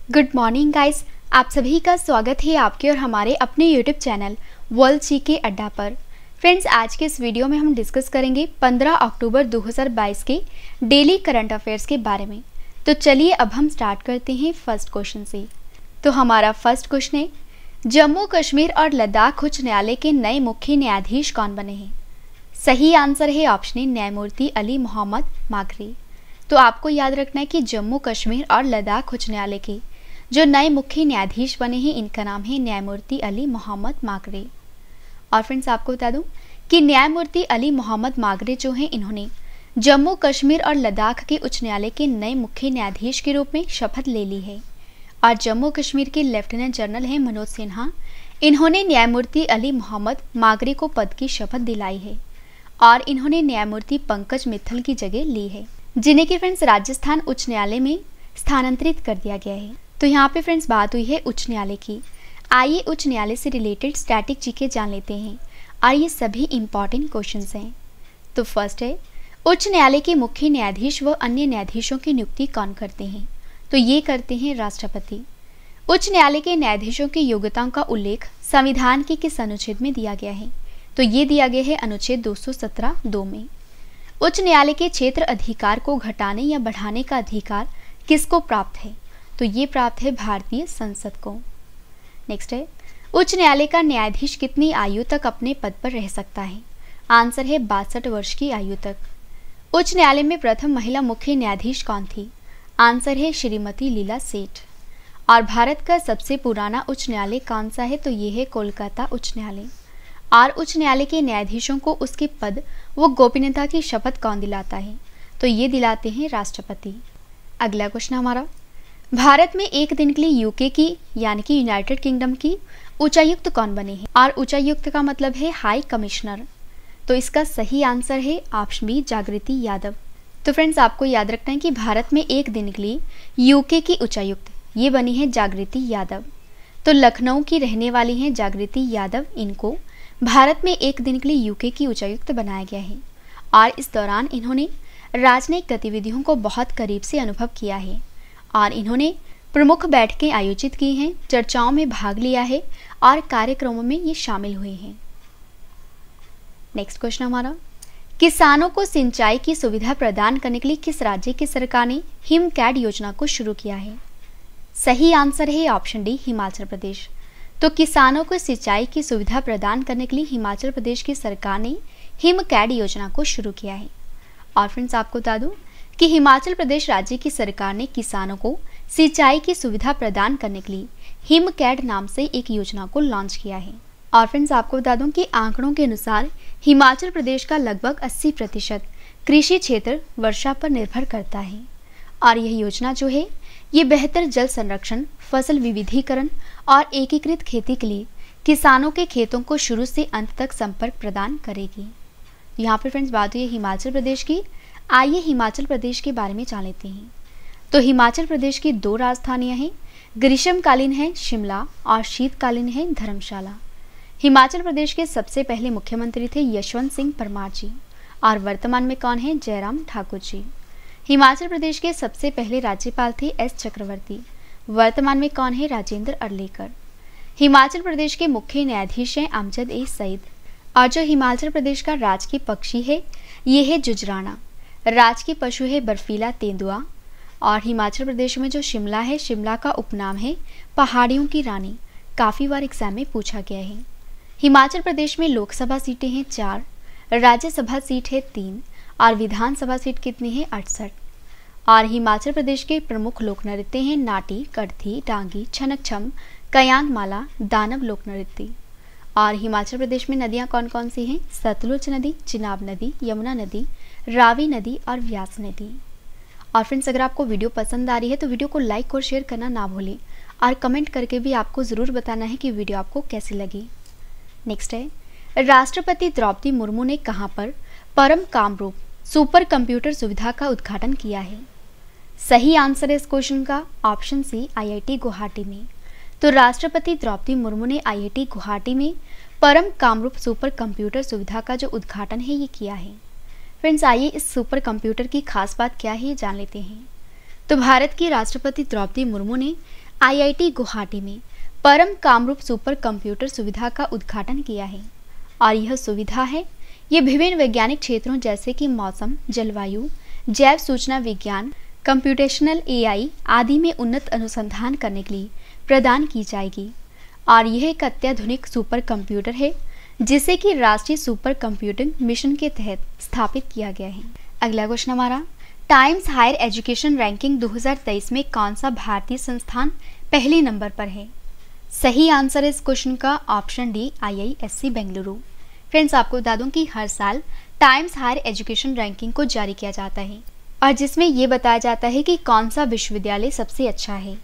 Good morning guys, आप सभी का स्वागत है आपके और हमारे अपने यूट्यूब चैनल वर्ल्ड जीके अड्डा पर। फ्रेंड्स, आज के इस वीडियो में हम डिस्कस करेंगे 15 अक्टूबर 2022 के डेली करंट अफेयर्स के बारे में। तो चलिए अब हम स्टार्ट करते हैं फर्स्ट क्वेश्चन से। तो हमारा फर्स्ट क्वेश्चन है, जम्मू कश्मीर और लद्दाख उच्च न्यायालय के नए मुख्य न्यायाधीश कौन बने हैं? सही आंसर है ऑप्शन ए, न्यायमूर्ति अली मोहम्मद मागरी। तो आपको याद रखना है कि जम्मू कश्मीर और लद्दाख उच्च न्यायालय के जो नए मुख्य न्यायाधीश बने हैं इनका नाम है न्यायमूर्ति अली मोहम्मद मागरे। और फ्रेंड्स, आपको बता दूं कि न्यायमूर्ति अली मोहम्मद मागरे जो हैं इन्होंने जम्मू कश्मीर और लद्दाख के उच्च न्यायालय के नए मुख्य न्यायाधीश के रूप में शपथ ले ली है। और जम्मू कश्मीर के लेफ्टिनेंट जनरल हैं मनोज सिन्हा, इन्होंने न्यायमूर्ति अली मोहम्मद मागरे को पद की शपथ दिलाई है और इन्होंने न्यायमूर्ति पंकज मित्तल की जगह ली है, जिन्हें कि फ्रेंड्स राजस्थान उच्च न्यायालय में स्थानांतरित कर दिया गया है। तो यहाँ पे फ्रेंड्स बात हुई है उच्च न्यायालय की। आइए उच्च न्यायालय से रिलेटेड स्टैटिक जीके जान लेते हैं और ये सभी इंपॉर्टेंट क्वेश्चंस हैं। तो फर्स्ट है, उच्च न्यायालय के मुख्य न्यायाधीश व अन्य न्यायाधीशों की नियुक्ति कौन करते हैं? तो ये करते हैं राष्ट्रपति। उच्च न्यायालय के न्यायाधीशों की योग्यताओं का उल्लेख संविधान के किस अनुच्छेद में दिया गया है? तो ये दिया गया है अनुच्छेद 217(2) में। उच्च न्यायालय के क्षेत्र अधिकार को घटाने या बढ़ाने का अधिकार किसको प्राप्त है? तो ये प्राप्त है भारतीय संसद को। नेक्स्ट है, उच्च न्यायालय का न्यायाधीश कितनी आयु तक अपने पद पर रह सकता है? आंसर है 62 वर्ष की आयु तक। उच्च न्यायालय में प्रथम महिला मुख्य न्यायाधीश कौन थी? आंसर है श्रीमती लीला सेठ। और भारत का सबसे पुराना उच्च न्यायालय कौन सा है? तो ये है कोलकाता उच्च न्यायालय। और उच्च न्यायालय के न्यायाधीशों को उसके पद व गोपनीयता की शपथ कौन दिलाता है? तो ये दिलाते हैं राष्ट्रपति। अगला क्वेश्चन हमारा, भारत में एक दिन के लिए यूके की यानी कि यूनाइटेड किंगडम की उच्चायुक्त कौन बने हैं? और उच्चायुक्त का मतलब है हाई कमिश्नर। तो इसका सही आंसर है ऑप्शन बी, जागृति यादव। तो फ्रेंड्स, आपको याद रखना है कि भारत में एक दिन के लिए यूके की उच्चायुक्त ये बनी है जागृति यादव। तो लखनऊ की रहने वाली हैं जागृति यादव, इनको भारत में एक दिन के लिए यूके की उच्चायुक्त बनाया गया है। और इस दौरान इन्होंने राजनयिक गतिविधियों को बहुत करीब से अनुभव किया है और इन्होंने प्रमुख बैठकें आयोजित की हैं, चर्चाओं में भाग लिया है और कार्यक्रमों में ये शामिल हुए हैं। नेक्स्ट क्वेश्चन हमारा, किसानों को सिंचाई की सुविधा प्रदान करने के लिए किस राज्य की सरकार ने हिमकैड योजना को शुरू किया है? सही आंसर है ऑप्शन डी, हिमाचल प्रदेश। तो किसानों को सिंचाई की सुविधा प्रदान करने के लिए हिमाचल प्रदेश की सरकार ने हिमकैड योजना को शुरू किया है। और फ्रेंड्स, आपको बता दूं कि हिमाचल प्रदेश राज्य की सरकार ने किसानों को सिंचाई की सुविधा प्रदान करने के लिए हिमकैड नाम से एक योजना को लॉन्च किया है। और फ्रेंड्स, आपको बता दूं कि आंकड़ों के अनुसार हिमाचल प्रदेश का लगभग 80% कृषि क्षेत्र वर्षा पर निर्भर करता है। और यह योजना जो है ये बेहतर जल संरक्षण, फसल विविधीकरण और एकीकृत खेती के लिए किसानों के खेतों को शुरू से अंत तक संपर्क प्रदान करेगी। यहाँ पर फ्रेंड्स बात हुई हिमाचल प्रदेश की। आइए हिमाचल प्रदेश के बारे में जान लेते हैं। तो हिमाचल प्रदेश की 2 राजधानियां हैं, ग्रीष्मकालीन है शिमला और शीतकालीन है धर्मशाला। हिमाचल प्रदेश के सबसे पहले मुख्यमंत्री थे यशवंत सिंह परमार जी और वर्तमान में कौन है? जयराम ठाकुर जी। हिमाचल प्रदेश के सबसे पहले राज्यपाल थे एस चक्रवर्ती, वर्तमान में कौन है? राजेंद्र अरलेकर। हिमाचल प्रदेश के मुख्य न्यायाधीश हैं अमजद ए सईद। और जो हिमाचल प्रदेश का राजकीय पक्षी है ये है जुजराना, राजकीय पशु है बर्फीला तेंदुआ। और हिमाचल प्रदेश में जो शिमला है, शिमला का उपनाम है पहाड़ियों की रानी, काफ़ी बार एग्जाम में पूछा गया है। हिमाचल प्रदेश में लोकसभा सीटें हैं 4, राज्यसभा सीट है 3 और विधानसभा सीट कितनी है? 68। और हिमाचल प्रदेश के प्रमुख लोक नृत्य हैं नाटी, कड़थी, डांगी, छनक छम, कयांग माला, दानव लोक नृत्य। और हिमाचल प्रदेश में नदियाँ कौन कौन सी हैं? सतलुज नदी, चिनाब नदी, यमुना नदी, रावी नदी और व्यास नदी। और फ्रेंड्स, अगर आपको वीडियो पसंद आ रही है तो वीडियो को लाइक और शेयर करना ना भूलें और कमेंट करके भी आपको ज़रूर बताना है कि वीडियो आपको कैसी लगी। नेक्स्ट है, राष्ट्रपति द्रौपदी मुर्मू ने कहाँ पर परम कामरूप सुपर कंप्यूटर सुविधा का उद्घाटन किया है? सही आंसर है इस क्वेश्चन का ऑप्शन सी, IIT गुवाहाटी में। तो राष्ट्रपति द्रौपदी मुर्मू ने IIT गुवाहाटी में परम कामरूप सुपर कंप्यूटर सुविधा का जो उद्घाटन है ये किया है। फ्रेंड्स, आइए इस सुपर कंप्यूटर की खास बात क्या है ये जान लेते हैं। तो भारत की राष्ट्रपति द्रौपदी मुर्मू ने आईआईटी गुवाहाटी में परम कामरूप सुपर कंप्यूटर सुविधा का उद्घाटन किया है। और यह सुविधा है ये विभिन्न वैज्ञानिक क्षेत्रों जैसे कि मौसम, जलवायु, जैव सूचना विज्ञान, कंप्यूटेशनल एआई आदि में उन्नत अनुसंधान करने के लिए प्रदान की जाएगी। और यह एक अत्याधुनिक सुपर कंप्यूटर है जिसे कि राष्ट्रीय सुपर कंप्यूटिंग मिशन के तहत स्थापित किया गया है। अगला क्वेश्चन हमारा, टाइम्स हायर एजुकेशन रैंकिंग 2023 में कौन सा भारतीय संस्थान पहले नंबर पर है? सही आंसर इस क्वेश्चन का option D, IISc Bengaluru. Friends, आपको बता दूं कि हर साल टाइम्स हायर एजुकेशन रैंकिंग को जारी किया जाता है और जिसमें ये बताया जाता है कि कौन सा विश्वविद्यालय सबसे अच्छा है।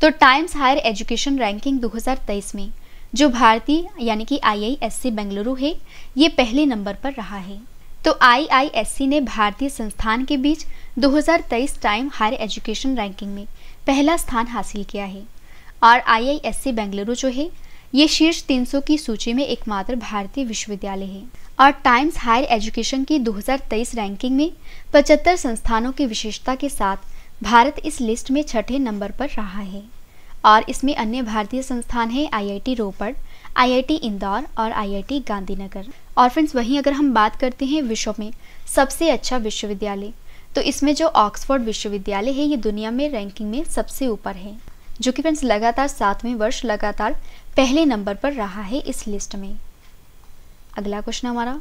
तो टाइम्स हायर एजुकेशन रैंकिंग 2023 में जो भारतीय यानी कि IISc बेंगलुरु है ये पहले नंबर पर रहा है। तो IISc ने भारतीय संस्थान के बीच 2023 टाइम हायर एजुकेशन रैंकिंग में पहला स्थान हासिल किया है। और IISc बेंगलुरु जो है ये शीर्ष 300 की सूची में एकमात्र भारतीय विश्वविद्यालय है। और टाइम्स हायर एजुकेशन की 2023 रैंकिंग में 75 संस्थानों की विशेषता के साथ भारत इस लिस्ट में छठे नंबर पर रहा है। और इसमें अन्य भारतीय संस्थान है IIT रोपड़, IIT इंदौर और IIT गांधीनगर। और फ्रेंड्स, वहीं अगर हम बात करते हैं विश्व में सबसे अच्छा विश्वविद्यालय, तो इसमें जो ऑक्सफोर्ड विश्वविद्यालय है ये दुनिया में रैंकिंग में सबसे ऊपर है, जो कि फ्रेंड्स लगातार 7वें वर्ष लगातार पहले नंबर पर रहा है इस लिस्ट में। अगला क्वेश्चन हमारा,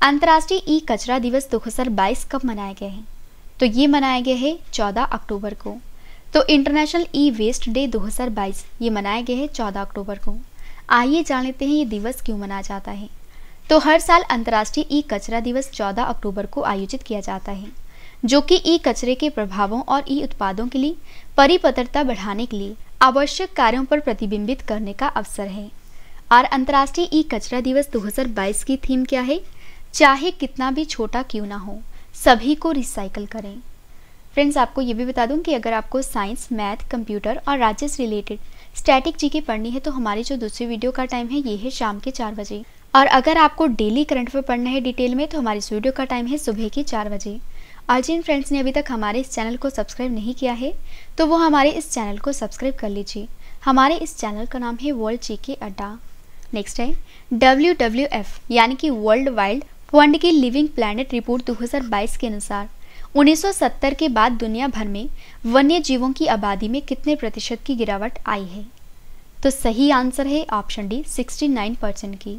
अंतर्राष्ट्रीय ई कचरा दिवस 2022 कब मनाया गया है? तो ये मनाया गया है 14 अक्टूबर को। तो इंटरनेशनल ई वेस्ट डे 2022 ये मनाया गया है 14 अक्टूबर को। आइए जान लेते हैं ये दिवस क्यों मनाया जाता है। तो हर साल अंतर्राष्ट्रीय ई कचरा दिवस 14 अक्टूबर को आयोजित किया जाता है, जो कि ई कचरे के प्रभावों और ई उत्पादों के लिए परिपत्रता बढ़ाने के लिए आवश्यक कार्यों पर प्रतिबिंबित करने का अवसर है। और अंतर्राष्ट्रीय ई कचरा दिवस 2022 की थीम क्या है? चाहे कितना भी छोटा क्यों ना हो, सभी को रिसाइकल करें। फ्रेंड्स, आपको ये भी बता दूं कि अगर आपको साइंस, मैथ, कंप्यूटर और राज्य से रिलेटेड स्टैटिक जीके पढ़नी है तो हमारी जो दूसरी वीडियो का टाइम है ये है शाम के 4 बजे। और अगर आपको डेली करंट अफेयर पढ़ना है डिटेल में तो हमारी इस वीडियो का टाइम है सुबह के 4 बजे। और जिन फ्रेंड्स ने अभी तक हमारे इस चैनल को सब्सक्राइब नहीं किया है तो वो हमारे इस चैनल को सब्सक्राइब कर लीजिए। हमारे इस चैनल का नाम है वर्ल्ड जीके अड्डा। नेक्स्ट है WWF यानी कि वर्ल्ड वाइल्ड फंड की लिविंग प्लैनेट रिपोर्ट 2022 के अनुसार 1970 के बाद दुनिया भर में वन्य जीवों की आबादी में कितने प्रतिशत की गिरावट आई है? तो सही आंसर है ऑप्शन डी, 69% की।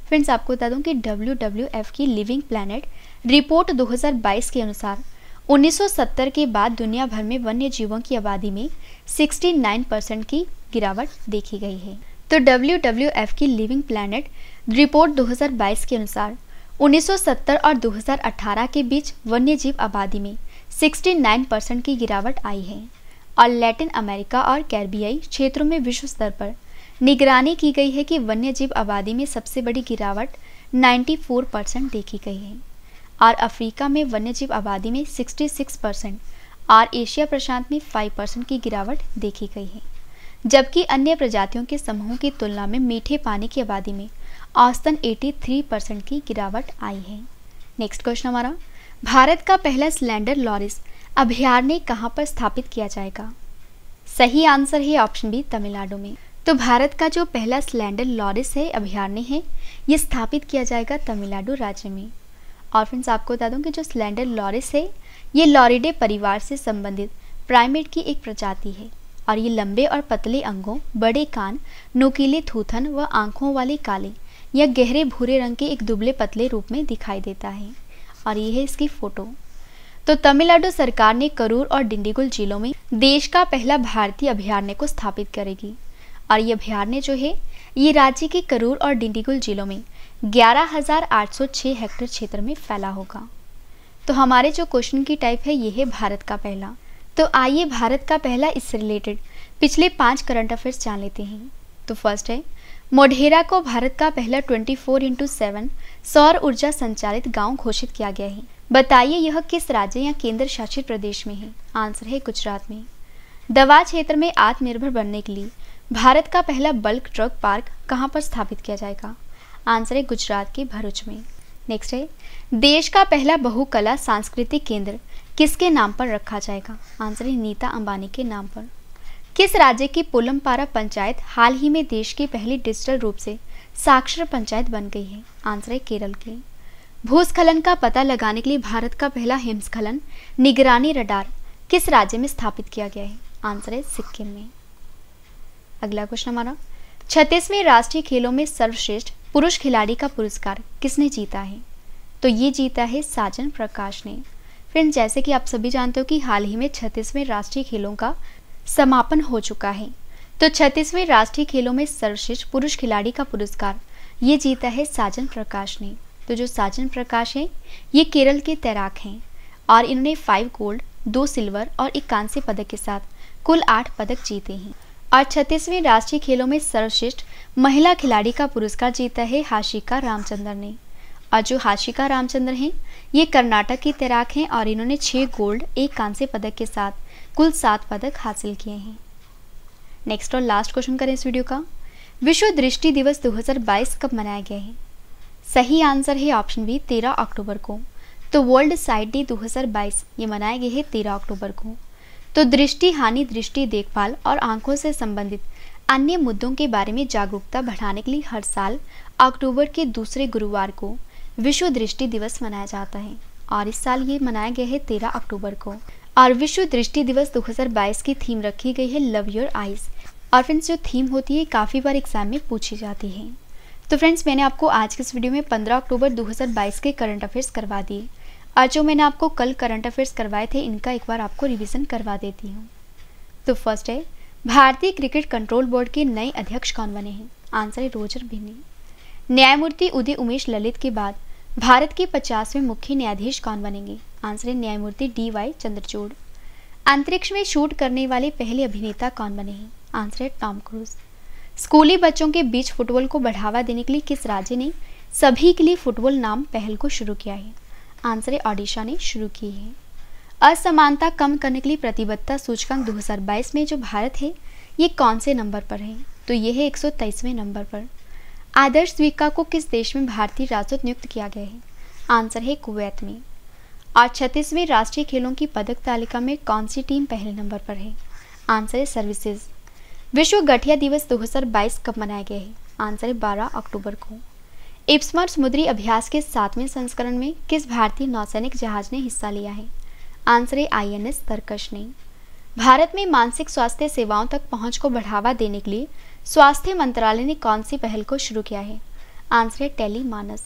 फ्रेंड्स, आपको बता दूं कि WWF की लिविंग प्लैनेट रिपोर्ट 2022 के अनुसार 1970 के बाद दुनिया भर में वन्य जीवों की आबादी में 69% की गिरावट देखी गई है। तो WWF की लिविंग प्लैनेट रिपोर्ट 2022 के अनुसार 1970 और 2018 के बीच वन्य जीव आबादी में 69% की गिरावट आई है। और लैटिन अमेरिका और कैरिबियाई क्षेत्रों में विश्व स्तर पर निगरानी की गई है कि वन्य जीव आबादी में सबसे बड़ी गिरावट 94% देखी गई है। और अफ्रीका में वन्य जीव आबादी में 66% और एशिया प्रशांत में 5% की गिरावट देखी गई है। जबकि अन्य प्रजातियों के समूहों की तुलना में मीठे पानी की आबादी में औसतन 83% की गिरावट आई है। नेक्स्ट क्वेश्चन हमारा, भारत का पहला स्लेंडर लॉरिस अभयारण्य कहाँ पर स्थापित किया जाएगा? सही आंसर है ऑप्शन बी, तमिलनाडु में। तो भारत का जो पहला स्लेंडर लॉरिस है अभयारण्य है ये स्थापित किया जाएगा तमिलनाडु राज्य में। और फ्रेंड्स, आपको बता दूं कि जो स्लेंडर लॉरिस है ये लॉरिडे परिवार से संबंधित प्राइमेट की एक प्रजाति है। और ये लंबे और पतले अंगों, बड़े कान, नुकीले थूथन व आंखों वाले काले या गहरे भूरे रंग के एक दुबले पतले रूप में दिखाई देता है। और ये है इसकी फोटो। तो तमिलनाडु सरकार ने करूर और डिंडीगुल जिलों में देश का पहला भारतीय अभयारण्य को स्थापित करेगी। और ये अभयारण्य जो है ये राज्य के करूर और डिंडीगुल जिलों में 11,806 हेक्टेयर क्षेत्र में फैला होगा। तो हमारे जो क्वेश्चन की टाइप है ये है भारत का पहला। तो आइए भारत का पहला इससे रिलेटेड पिछले 5 करंट अफेयर्स जान लेते हैं। तो फर्स्ट है, मोढेरा को भारत का पहला 24x7 सौर ऊर्जा संचालित गांव घोषित किया गया है। बताइए यह किस राज्य या केंद्र शासित प्रदेश में है? आंसर है गुजरात में। दवा क्षेत्र में आत्मनिर्भर बनने के लिए भारत का पहला बल्क ड्रग पार्क कहां पर स्थापित किया जाएगा? आंसर है गुजरात के भरूच में। नेक्स्ट है, देश का पहला बहुकला सांस्कृतिक केंद्र किसके नाम पर रखा जाएगा? आंसर है नीता अंबानी के नाम पर। किस राज्य की पोलमपारा पंचायत हाल ही में देश की पहली डिजिटल रूप से साक्षर पंचायत बन गई है? आंसर है केरल की। भूस्खलन का पता लगाने के लिए भारत का पहला हिमस्खलन निगरानी रडार किस राज्य में स्थापित किया गया है? आंसर है सिक्किम में। अगला क्वेश्चन हमारा, 36वें राष्ट्रीय खेलों में सर्वश्रेष्ठ पुरुष खिलाड़ी का पुरस्कार किसने जीता है? तो ये जीता है साजन प्रकाश ने। फ्रेंड्स, जैसे कि आप सभी जानते हो कि हाल ही में 36वें राष्ट्रीय खेलों का समापन हो चुका है, तो 36वें राष्ट्रीय खेलों में सर्वश्रेष्ठ पुरुष खिलाड़ी का पुरस्कार ये जीता है साजन प्रकाश ने। तो जो साजन प्रकाश हैं ये केरल के तैराक हैं और इन्होंने 5 गोल्ड, 2 सिल्वर और 1 कांस्य पदक के साथ कुल 8 पदक जीते हैं। और 36वें राष्ट्रीय खेलों में सर्वश्रेष्ठ महिला खिलाड़ी का पुरस्कार जीता है हाशिका रामचंद्र ने। और जो हाशिका रामचंद्र हैं ये कर्नाटक की तैराक हैं और इन्होंने 6 गोल्ड, 1 कांस्य पदक के साथ कुल 7 पदक हासिल किए हैं। नेक्स्ट और लास्ट क्वेश्चन करें इस वीडियो का, विश्व दृष्टि दिवस 2022 कब मनाया गया है? सही आंसर है ऑप्शन बी 13 अक्टूबर को। तो वर्ल्ड साइट डे 2022 ये मनाया गया है 13 अक्टूबर को। तो दृष्टि हानि, दृष्टि देखभाल और आंखों से संबंधित अन्य मुद्दों के बारे में जागरूकता बढ़ाने के लिए हर साल अक्टूबर के दूसरे गुरुवार को विश्व दृष्टि दिवस मनाया जाता है और इस साल ये मनाया गया है 13 अक्टूबर को। और विश्व दृष्टि दिवस 2022 की थीम रखी गई है लव योर आइज। और फ्रेंड्स, जो थीम होती है काफ़ी बार एग्जाम में पूछी जाती है। तो फ्रेंड्स, मैंने आपको आज के इस वीडियो में 15 अक्टूबर 2022 के करंट अफेयर्स करवा दिए और जो मैंने आपको कल करंट अफेयर्स करवाए थे इनका एक बार आपको रिवीजन करवा देती हूँ। तो फर्स्ट है, भारतीय क्रिकेट कंट्रोल बोर्ड के नए अध्यक्ष कौन बने हैं? आंसर है रोजर बिन्नी। न्यायमूर्ति उदय उमेश ललित के बाद भारत के 50वें मुख्य न्यायाधीश कौन बनेंगे? आंसर है न्यायमूर्ति DY चंद्रचूड़। अंतरिक्ष में शूट करने वाले पहले अभिनेता कौन बने हैं? आंसर है टॉम क्रूज। स्कूली बच्चों के बीच फुटबॉल को बढ़ावा देने के लिए किस राज्य ने सभी के लिए फुटबॉल नाम पहल को शुरू किया है? आंसर है ओडिशा ने शुरू की है। असमानता कम करने के लिए प्रतिबद्धता सूचकांक 2022 में जो भारत है ये कौन से नंबर पर है? तो ये है 123वें नंबर पर। आदर्श द्वीपिका को किस देश में भारतीय राजदूत नियुक्त किया गया है? आंसर है कुवैत में। और 36वें राष्ट्रीय खेलों की पदक तालिका में कौन सी टीम पहले नंबर पर है? आंसर है सर्विसेज। विश्व गठिया दिवस 2022 कब मनाया गया है? आंसर है 12 अक्टूबर को। इप्समर समुद्री अभ्यास के 7वें संस्करण में किस भारतीय नौसैनिक जहाज ने हिस्सा लिया है? आंसर है INS तरकश ने। भारत में मानसिक स्वास्थ्य सेवाओं तक पहुंच को बढ़ावा देने के लिए स्वास्थ्य मंत्रालय ने कौन सी पहल को शुरू किया है? आंसर है टेली मानस।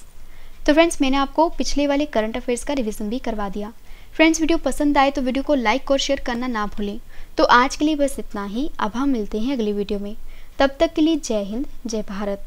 तो फ्रेंड्स, मैंने आपको पिछले वाले करंट अफेयर्स का रिवीजन भी करवा दिया। फ्रेंड्स, वीडियो पसंद आए तो वीडियो को लाइक और शेयर करना ना भूलें। तो आज के लिए बस इतना ही। अब हम मिलते हैं अगली वीडियो में। तब तक के लिए जय हिंद, जय भारत।